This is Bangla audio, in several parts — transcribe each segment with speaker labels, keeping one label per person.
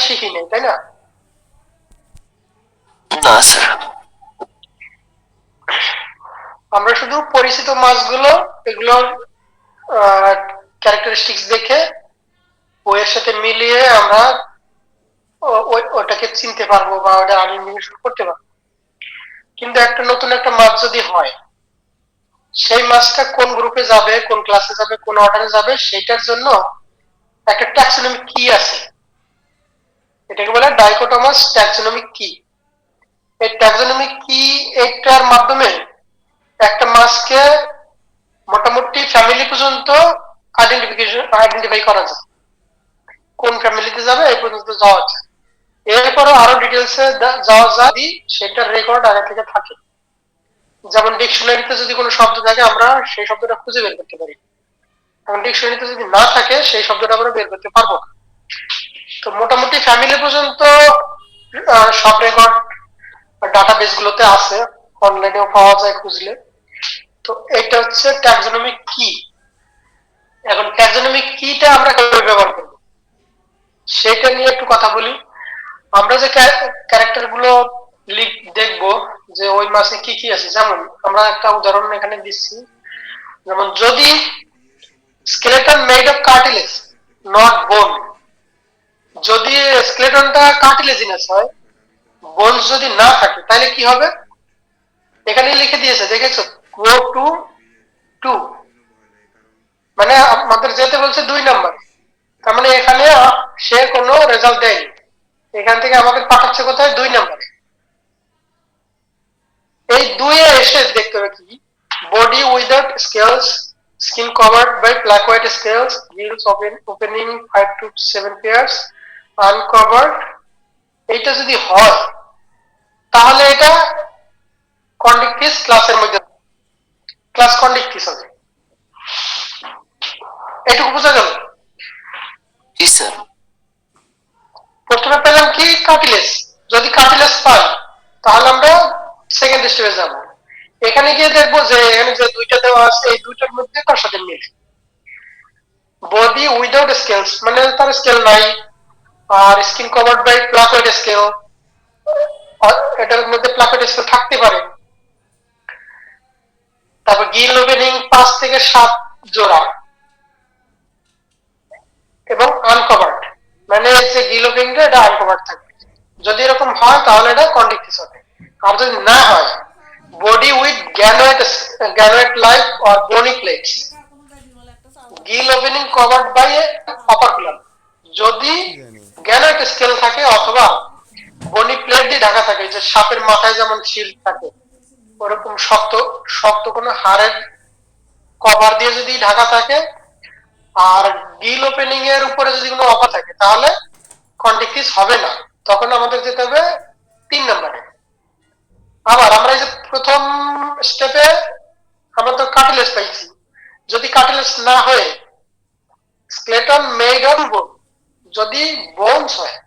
Speaker 1: শিখি নাই, তাই না?
Speaker 2: না স্যার।
Speaker 1: আমরা শুধু পরিচিত মাছগুলো, এগুলোর ক্যারেক্টারিস্টিক্স দেখে বইয়ের সাথে মিলিয়ে আমরা ওটাকে চিনতে পারবো বা ওটা আইডেন্টিফিকেশন করতে পারবো। কিন্তু একটা নতুন একটা মাছ যদি হয়, সেই মাছটা কোন গ্রুপে যাবে, কোন ক্লাসে যাবে, কোন অর্ডারে যাবে, সেটার জন্য একটা ট্যাক্সোনমিক কি আছে, এটাকে বলে ডাইকোটমাস ট্যাক্সোনমিক কি। এই ট্যাক্সোনমিক কি এটার মাধ্যমে একটা মাছকে মোটামুটি ফ্যামিলি পর্যন্ত আইডেন্টিফাই করা যায়, কোন ফ্যামিলিতে যাবে এই পর্যন্ত যাওয়া যায়। এরপরে আরো ডিটেলসে যাওয়া যায়, সেটার রেকর্ড আগে থেকে থাকে। যেমন ডিকশনারিতে যদি কোনো শব্দ থাকে, আমরা সেই শব্দটা খুঁজে বের করতে পারি, এবং ডিকশনারিতে যদি না থাকে সেই শব্দটা আমরা বের করতে পারবো না। তো মোটামুটি ফ্যামিলি পর্যন্ত সব রেকর্ড ডাটাবেস গুলোতে আছে, অনলাইনেও পাওয়া যায় খুঁজলে। তো এটা হচ্ছে ট্যাক্সোনমিক কি। এখন ট্যাক্সোনমিক কিটা আমরা কিভাবে ব্যবহার করব সেটা নিয়ে একটু কথা বলি। আমরা যে ক্যারেক্টার গুলো দেখবো যে ওই মাসে কি কি আছে, যেমন আমরা একটা উদাহরণ এখানে দিচ্ছি, যেমন যদি skeleton made of cartilage not বোন, যদি স্কেলেটনটা কার্টিলেজিনাস হয়, বোনস যদি না থাকে, তাহলে কি হবে? এখানে লিখে দিয়েছে, দেখেছো, গো টু 2, মানে আমাদের যেতে বলছে 2 নাম্বার। তার মানে এখানে সে কোনো রেজাল্ট দেয়নি, এখান থেকে আমাদের পাঠাচ্ছে কোথায়? 2 নাম্বারে। এই 2-এ এসে দেখতে হবে কি, body without scales, skin covered by placoid scales, gills opening 5 to 7 pairs, uncovered, এইটা যদি হয় তাহলে এটা কন্ডিকটিস ক্লাসের মধ্যে, ক্লাস কন্ডিকটিস হবে। এটুকু বোঝা গেল?
Speaker 2: জি স্যার।
Speaker 1: প্রথমে পেলাম কি? কার্টিলেজ। যদি কার্টিলেজ পাই তাহলে আমরা সেকেন্ড স্টেপে যাব। এখানে গিয়ে দেখবো যে এখানে যে দুইটা দেওয়া আছে, এই দুইটার মধ্যে কার সাথে মিল। বডি উইদাউট স্কেলস মানে তার স্কেল নাই, আর স্কিন কভার্ড বাই প্লাকয়েড স্কেল, এটার মধ্যে প্লাকয়েড স্কেল থাকতে পারে। তারপর গিল ওপেনিং 5 থেকে 7 জোড়া, এবং আনকভার্ড মানে যে গিল ওপেনিংটা এটা আনকভার্ড থাকবে। যদি এরকম হয় তাহলে এটা কন্ডিকটিস হবে। আর যদি না হয়, body with ganoid like or bony plates, gill opening covered by a operculum, যদি গ্যানোয়েট স্কেল থাকে অথবা বনি প্লেট দিয়ে ঢাকা থাকে, যে সাপের মাথায় যেমন শিল্ড থাকে ওরকম শক্ত শক্ত কোনো হাড়ের কভার দিয়ে যদি ঢাকা থাকে, আর গিল ওপেনিং এর উপরে যদি কোনো অফার থাকে, তাহলে কন্ডিকটিস হবে না। তখন আমাদের যেতে হবে 3 নাম্বারে। আবার আমরা এই যে প্রথম স্টেপে আমরা তো কার্টিলেজ পাইছি, যদি কার্টিলেজ না হয়ে স্কেলেটন মেড অন বোন, যদি বোনস হয়,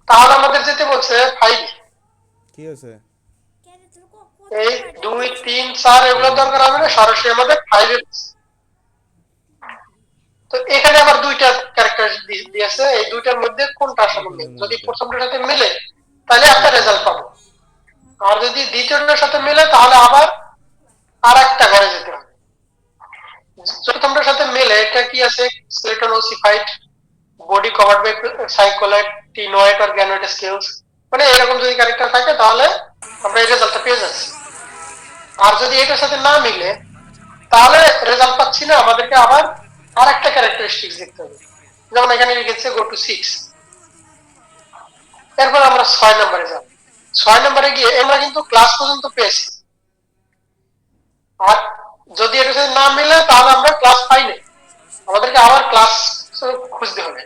Speaker 1: তাহলে আমাদের যেতে বলছে 5।
Speaker 3: কি হয়েছে?
Speaker 1: এই 2, 3, 4 এগুলো দরকার হবে না, সরাসরি আমাদের 5 এ। তো এখানে আবার দুইটা ক্যারেক্টার দিয়েছে, এই দুইটার মধ্যে কোনটার সাথে মিলে, যদি প্রথমটার সাথে মিলে তাহলে একটা রেজাল্ট পাবো, আর যদি দ্বিতীয়টার সাথে মিলে তাহলে আবার আর একটা ঘরে যেতে হবে। প্রথমটার সাথে মিলে এটা কি আছে, skeleton ossified, body covered by cycloid, ctenoid আর গ্যানোয়েড স্কেলস, মানে এরকম যদি ক্যারেক্টার থাকে তাহলে আমরা এই রেজাল্টটা পেয়ে যাচ্ছি। আর যদি এটার সাথে না মিলে তাহলে রেজাল্ট পাচ্ছি না, আমাদেরকে আবার আর একটা ক্যারেক্টারিস্টিক্স দেখতে হবে। যেমন এখানে লিখেছে গো টু 6। এরপর আমরা 6 নাম্বারে যাব। 6 নাম্বারে গিয়ে আমরা কিন্তু ক্লাস পর্যন্ত পেয়েছি, আর যদি এটার সাথে না মিলে তাহলে আমরা ক্লাস পাই না, আমাদেরকে আবার ক্লাস খুঁজতে হবে।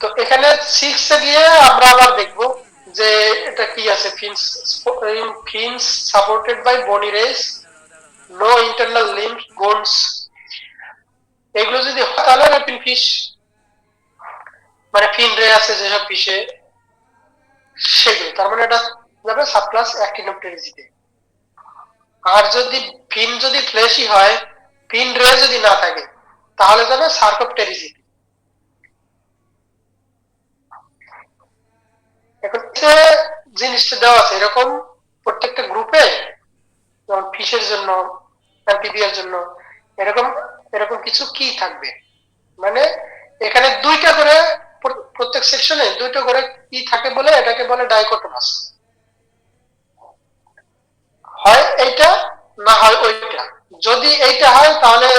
Speaker 1: তো এখানে 6-এ গিয়ে আমরা আবার দেখব যে এটা কি আছে, fins supported by bony rays, no internal limb bones, এগুলো যদি হয় তাহলে রেপিন ফিশ, মানে ফিন রে আছে যেসব ফিশে সেগুলো, তার মানে এটা যাবে সাবক্লাস অ্যাক্টিনোপটেরিজিতে। আর যদি ফিন যদি ফ্লেশি হয়, ফিন রে যদি না থাকে, তাহলে যাবে সার্কোপটেরিজিতে। যে জিনিসটা দেওয়া আছে এরকম প্রত্যেকটা গ্রুপে, যেমন ফিশের জন্য, এমপিবি এর জন্য এরকম এরকম কিছু কি থাকবে, মানে এখানে দুইটা করে প্রত্যেক সেকশনে দুইটা করে কি থাকে বলে এটাকে বলে ডাইকটোমাস। হয় এইটা না হয় ওইটা। যদি এইটা হয় তাহলে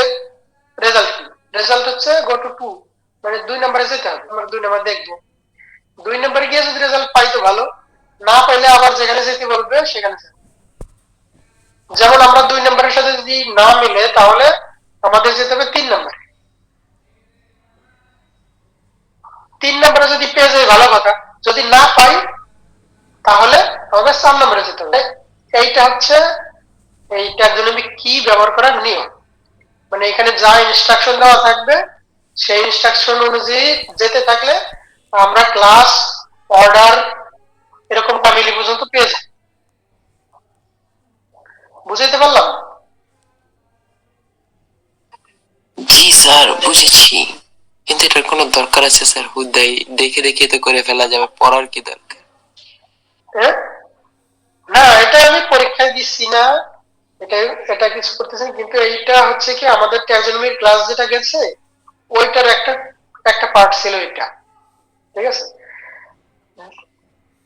Speaker 1: রেজাল্ট কি? রেজাল্ট হচ্ছে গো টু টু, মানে 2 নম্বরে যেতে হবে। আমরা 2 নম্বর দেখবো, 2 নম্বরে গিয়ে যদি রেজাল্ট পাই তো ভালো, না পাইলে আবার যেখানে যেতে বলবে সেখানে যাবো। যেমন আমরা 2 নম্বরের সাথে যদি না মিলে তাহলে আমাদের যেতে হবে 3 নম্বরে। 3 নম্বরে যদি পেয়ে যাই ভালো কথা, যদি না পাই তাহলে আমাদের 4 নম্বরে যেতে হবে। এইটা হচ্ছে এই ট্যাক্সোনমিক কি ব্যবহার করার নিয়ম। মানে এখানে যা ইনস্ট্রাকশন দেওয়া থাকবে সেই ইনস্ট্রাকশন অনুযায়ী যেতে থাকলে আমরা ক্লাস, অর্ডার এরকম ফ্যামিলি পর্যন্ত পেয়ে যাই। বুঝাইতে পারলাম?
Speaker 2: জি স্যার, বুঝেছি, কিন্তু এটার কোনো দরকার আছে স্যার? হুদাই দেখে দেখে তো করে ফেলা যাবে, পড়ার কি দরকার?
Speaker 1: হ্যাঁ, না এটা আমি পরীক্ষায় দিচ্ছি না, এটা এটা কিছু করতেছেন, কিন্তু এইটা হচ্ছে কি আমাদের ট্যাক্সোনমির ক্লাস যেটা গেছে ওইটার একটা একটা পার্ট ছিল এটা। ঠিক আছে,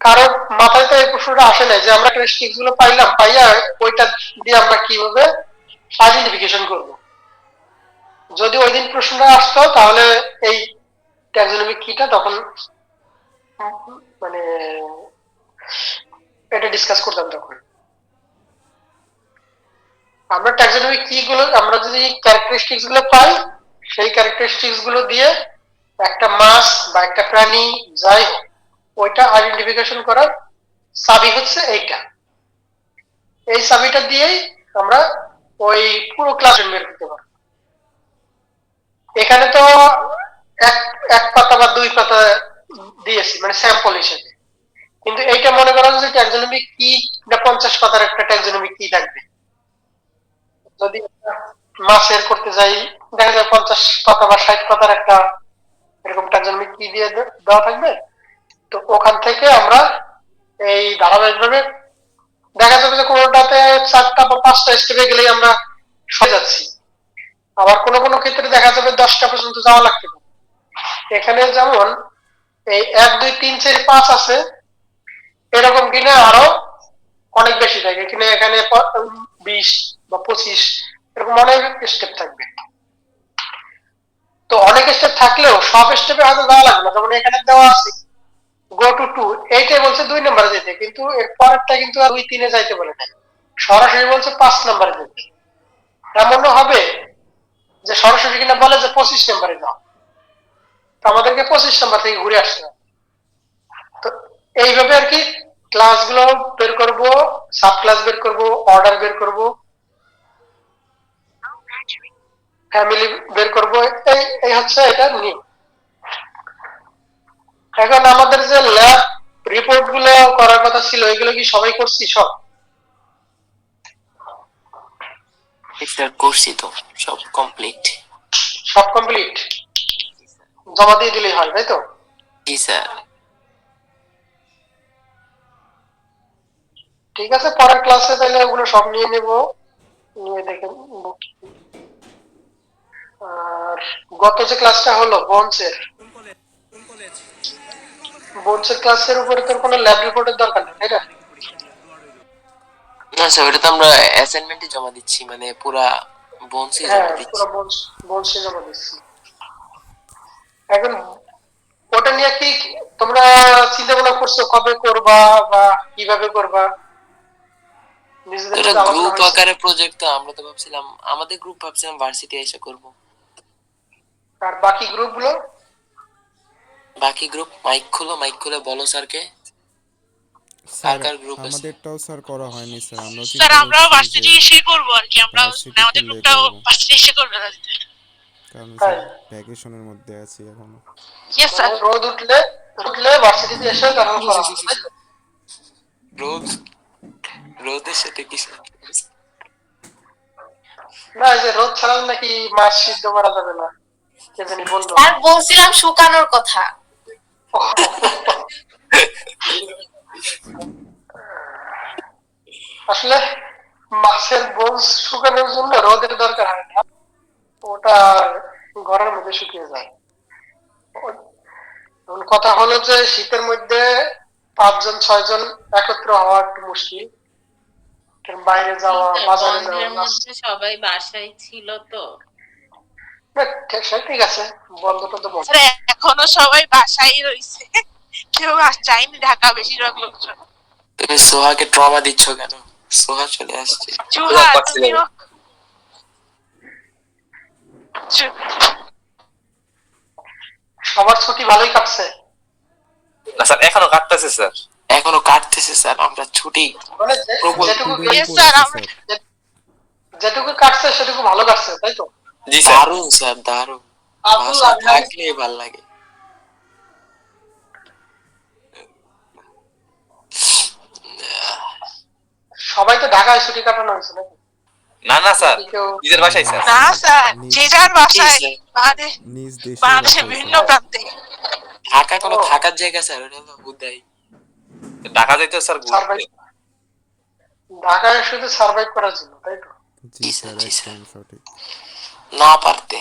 Speaker 1: কারণ মাথায় তো এই প্রশ্নটা আসে নাই যে আমরা ক্যারেক্টারিস্টিক্স গুলো পাইলাম, পাইয়া ওইটা দিয়ে আমরা কিভাবে আইডেন্টিফিকেশন করব। যদি ওই দিন প্রশ্নটা আসতো তাহলে এই ট্যাক্সোনমিক কিটা তখন মানে এটা ডিসকাস করতাম তখন। আমরা ট্যাক্সোনমিক কি গুলো আমরা যদি ক্যারেক্টারিস্টিক্স গুলো পাই, সেই ক্যারেক্টারিস্টিক্স গুলো দিয়ে একটা মাছ বা একটা প্রাণী যাই হোক ওইটা আইডেন্টিফিকেশন করার চাবি হচ্ছে এইটা। এই চাবিটা দিয়েই আমরা ওই পুরো ক্লাস বের করতে পারবো। এখানে তো এক এক পাতা বা 2 পাতা দিয়েছি মানে স্যাম্পল হিসেবে, কিন্তু এইটা মনে করা যে ট্যাক্সোনমিক কি না 50 পাতার একটা ট্যাক্সোনমিক কি থাকবে। যদি মাছের করতে যাই দেখা যায় 50 পাতা বা 60 পাতার একটা এরকম ট্যাক্সোনমিক কি দিয়ে দেওয়া থাকবে। তো ওখান থেকে আমরা এই ধারাবাহিকভাবে দেখা যাবে যে কোনোটাতে 4টা বা 5টা স্টেপে গেলেই আমরা সরে যাচ্ছি, আবার কোনো কোনো ক্ষেত্রে দেখা যাবে 10টা পর্যন্ত যাওয়া লাগতে পারে। এখানে যেমন এই 1 2 3 4 5 আছে, এরকম কিনা আরো অনেক বেশি থাকে, এখানে এখানে 20 বা 25 এরকম অনেক স্টেপ থাকবে। তো অনেক স্টেপ থাকলেও সব স্টেপে হয়তো যাওয়া লাগবে না, যেমন এখানে দেওয়া আছে গো টু টু, এইটাই বলছে 2 নম্বরে যেতে, কিন্তু এর পরেরটা কিন্তু আর 2 3 এ যাইতে বলে নাই, সরাসরি বলছে 5 নম্বরে যেতে। এমনও হবে যে সরাসরি কিনা বলে যে 25 নম্বরে যাও, তো আমাদেরকে 25 নম্বর থেকে ঘুরে আসতে হবে। তো এইভাবে আর কি ক্লাসগুলো বের করব, সাব ক্লাস বের করব, অর্ডার বের করব, ফ্যামিলি বের করব, এই এই হচ্ছে এটা নিয়ম। এখন আমাদের যে ল্যাব রিপোর্ট গুলো করার কথা ছিল এগুলো কি সবাই করছি? সব
Speaker 2: স্যার করছি তো, সব কমপ্লিট।
Speaker 1: সব কমপ্লিট, জমা দিয়ে দিলেই হয় তাই তো?
Speaker 2: জি স্যার।
Speaker 1: ঠিক আছে, পরের ক্লাসে তাহলে ওগুলো সব নিয়ে নেব, নিয়ে দেখে। আর গত যে ক্লাসটা হলো বোনসের, বোনসের ক্লাসের উপরে তোর কোনো ল্যাব রিপোর্টের দরকার নেই তাই না?
Speaker 2: না স্যার, ওটা তো আমরা অ্যাসাইনমেন্টে জমা দিচ্ছি, মানে পুরা বনসই
Speaker 1: হ্যাঁ
Speaker 2: জমা দিচ্ছি।
Speaker 1: পুরো বোনসে জমা দিচ্ছি। এখন ওটা নিয়ে কি তোমরা চিন্তা ভাবনা করছো কবে করবা বা কিভাবে করবা? নিজেদের
Speaker 2: এটা
Speaker 1: মধ্যে আলোচনা
Speaker 2: গ্রুপ
Speaker 1: হয়েছে?
Speaker 2: আকারে প্রজেক্ট, তো আমরা তো ভাবছিলাম আমাদের গ্রুপ ভাবছিলাম ভার্সিটি এসে করব।
Speaker 1: আর বাকি গ্রুপ গুলো?
Speaker 2: বাকি গ্রুপ মাইক খুলো, মাইক খুলে বলো স্যারকে কার
Speaker 3: স্যার
Speaker 2: কার গ্রুপ আছে।
Speaker 3: আমাদেরটাও স্যার করা হয়নি স্যার, আমরাও
Speaker 4: স্যার
Speaker 3: চিন্তা
Speaker 4: আমরাও
Speaker 3: করছি যে
Speaker 4: ভার্সিটি এসে করবো আর কি, আমরা
Speaker 3: ভার্সিটিতে
Speaker 4: আমাদের
Speaker 3: লেট
Speaker 4: গ্রুপটাও
Speaker 3: হবে,
Speaker 4: ভার্সিটি এসে করবে তাদের।
Speaker 3: কারণ
Speaker 1: তাই?
Speaker 3: স্যার ভ্যাকেশনের মধ্যে আছি এখনো।
Speaker 4: Yes sir.
Speaker 1: মানে রোদ উঠলে উঠলে ভার্সিটিতে এসে তারপর করা হবে তাই তো?
Speaker 2: রোদ, রোদের সাথে কি
Speaker 1: না এই যে রোদ ছাড়া নাকি মাছ সিদ্ধ করা যাবে না, কে জানি বললো।
Speaker 4: স্যার বলছিলাম শুকানোর কথা।
Speaker 1: আসলে মাছের বোনস শুকানোর জন্য রোদের দরকার হয় না, ওটা ঘরের মধ্যে শুকিয়ে যায়। এখন কথা হলো যে শীতের মধ্যে 5 জন 6 জন একত্র হওয়া একটু মুশকিল, কারণ বাইরে যাওয়া, বাজারে যাওয়া,
Speaker 5: বন্ধের মধ্যে সবাই বাসায় ছিল তো।
Speaker 1: না, সে ঠিক আছে, বন্ধ তো বন্ধ।
Speaker 4: স্যার এখনো সবাই বাসায় রইছে, কেউ আর যায়নি ঢাকা বেশিরভাগ লোকজন।
Speaker 2: তুমি সোহাকে ট্রমা দিচ্ছ কেন? সোহা চলে আসছে।
Speaker 4: চুহা তুমিও
Speaker 1: সবার ছুটি ভালোই কাটছে?
Speaker 6: না স্যার, এখনো কাটতেছে স্যার।
Speaker 2: এখনো কাটতেছে স্যার, আমরা ছুটি
Speaker 1: মানে
Speaker 2: প্রবল।
Speaker 1: যেটুকু
Speaker 3: Student
Speaker 4: Yes,
Speaker 3: পড়ে
Speaker 4: sir,
Speaker 3: আছে,
Speaker 4: আমরা-
Speaker 3: স্যার।
Speaker 1: যেটুকু কাটছে সেটুকু ভালো কাটছে, তাই তো?
Speaker 6: জি স্যার।
Speaker 2: দারুণ স্যার, দারুণ।
Speaker 1: আব্দুল
Speaker 2: বাসা
Speaker 1: আজহার
Speaker 2: থাকলে ভাল লাগে।
Speaker 1: সবাই তো ঢাকায় ছুটি কাটানো হয়েছে নাকি?
Speaker 6: না না স্যার,
Speaker 1: কেউ
Speaker 6: নিজের বাসায় স্যার।
Speaker 4: না স্যার, যে যার বাসায়,
Speaker 2: জি,
Speaker 3: নিজ দেশে
Speaker 4: বাংলাদেশের
Speaker 3: বাসায়,
Speaker 4: বিভিন্ন
Speaker 3: স্যার।
Speaker 4: প্রান্তে।
Speaker 2: ঢাকা কোনো থাকার জায়গা স্যার, ওটা হলো হুদাই।
Speaker 6: ঢাকা যাইতে স্যার
Speaker 1: সার্ভাইভ,
Speaker 6: ঘুরতে।
Speaker 1: ঢাকায় শুধু সার্ভাইভ করার জন্য, তাই তো?
Speaker 3: জি স্যার,
Speaker 2: জি, স্যার।
Speaker 3: একদম সঠিক।
Speaker 2: না পারতে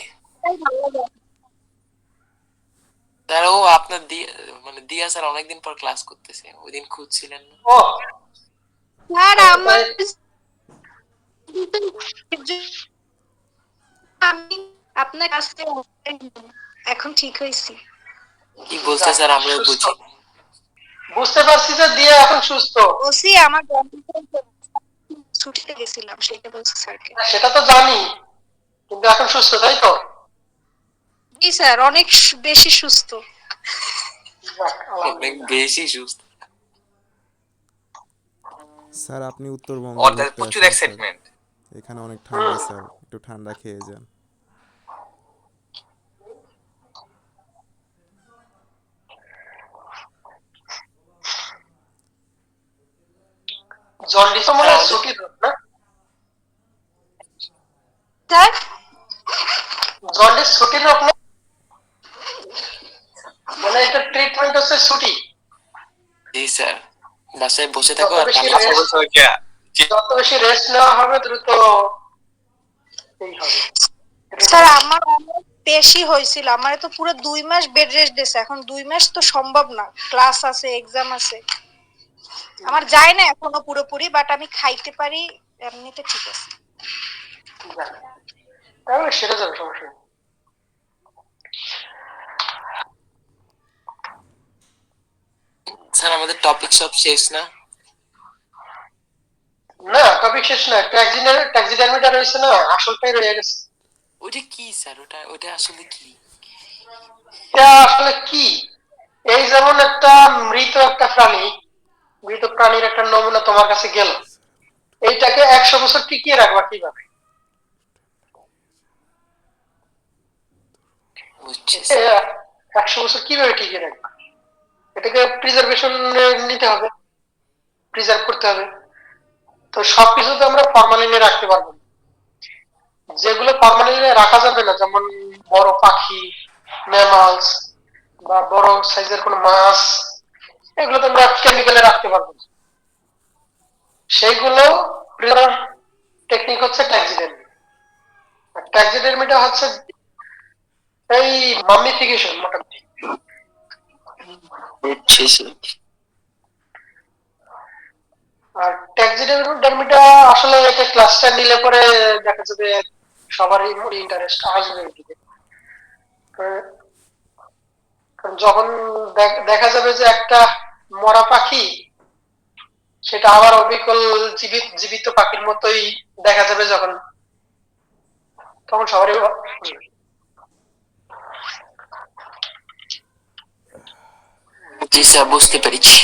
Speaker 2: স্যার, ও আপনার মানে দিয়া স্যার অনেকদিন পর ক্লাস করতেছে, ওই দিন খুঁজছিলেন না?
Speaker 1: ও
Speaker 7: স্যার আমার আমি আপনার কাছে এখন ঠিক হয়েছি।
Speaker 2: কি বলছে স্যার, আমরাও
Speaker 1: সুস্থ।
Speaker 2: বুঝি না।
Speaker 1: বুঝতে পারছি যে দিয়ে এখন সুস্থ।
Speaker 7: ওসি আমার ছুটিতে গেছিলাম সেটা বলছি স্যারকে।
Speaker 1: সেটা তো জানি, কিন্তু এখন সুস্থ, তাই তো?
Speaker 7: জি স্যার, অনেক বেশি সুস্থ।
Speaker 1: যাক,
Speaker 2: অনেক
Speaker 1: আলহামদুলিল্লাহ।
Speaker 2: বেশি সুস্থ।
Speaker 3: স্যার আপনি উত্তরবঙ্গে
Speaker 6: ওর
Speaker 3: ঘুরতে
Speaker 6: প্রচুর
Speaker 3: আসেন, স্যার।
Speaker 6: এক্সাইটমেন্ট।
Speaker 3: এখানে অনেক ঠান্ডা স্যার, একটু ঠান্ডা খেয়ে যান।
Speaker 1: জন্ডিস তো মনে হয় ছুটির রোগ, না?
Speaker 7: স্যার
Speaker 1: জন্ডিস ছুটির রোগ না? মানে এটা ট্রিটমেন্ট হচ্ছে ছুটি।
Speaker 2: জি স্যার, বাসায় বসে থাকো
Speaker 1: যত
Speaker 2: আর
Speaker 1: বেশি
Speaker 2: ঠান্ডা
Speaker 1: rest- যত বেশি রেস্ট নেওয়া হবে দ্রুত এই হবে।
Speaker 7: স্যার আমার অনেক বেশি হয়েছিল, আমার তো পুরো 2 মাস বেড রেস্ট দিয়েছে। এখন 2 মাস তো সম্ভব না, ক্লাস আছে, এক্সাম আছে। আমার যায় না এখনো পুরোপুরি, বাট আমি খাইতে পারি, এমনিতে ঠিক আছে।
Speaker 1: যাক, তাহলে সেরে যাবে, সমস্যা নেই।
Speaker 2: স্যার, আমাদের টপিক সব শেষ না?
Speaker 1: না, টপিক শেষ না, ট্যাক্সিডার্মিটা রয়েছে না, আসলটাই রয়ে গেছে।
Speaker 2: ওইটা কি স্যার? ওটা ওটা আসলে কি?
Speaker 1: এটা আসলে কি, এই যেমন একটা একটা মৃত প্রাণীর একটা নমুনা তোমার কাছে গেল, এইটাকে 100 বছর টিকিয়ে রাখবা কিভাবে?
Speaker 2: বুঝছি
Speaker 1: এটা
Speaker 2: স্যার।
Speaker 1: 100 বছর কিভাবে টিকিয়ে রাখবা? এটাকে প্রিজার্ভেশন নিতে হবে, প্রিজার্ভ করতে হবে। তো সবকিছু তো আমরা ফরমালিনে রাখতে পারবো না। যেগুলো ফরমালিনে রাখা যাবে না, যেমন বড় পাখি, ম্যামালস বা বড় সাইজের কোনো মাছ, এগুলো তো আমরা কেমিক্যালে রাখতে পারবো না। সেইগুলো প্রিজার্ভ টেকনিক হচ্ছে ট্যাক্সিডেরমি। ট্যাক্সিডেরমিটা হচ্ছে এই মামিফিকেশন মোটামুটি।
Speaker 2: বুঝছি স্যার।
Speaker 1: আর ট্যাক্সিডেরমিটা আসলে একটা ক্লাসটা নিলে পরে দেখা যাবে সবারই ইন্টারেস্ট আসবে এদিকে। কারণ যখন দেখা যাবে যে একটা মরা পাখি সেটা আবার অবিকল জীবিত পাখির মতোই দেখা যাবে, যখন তখন সবারই
Speaker 2: জি স্যার, বুঝতে পেরেছি।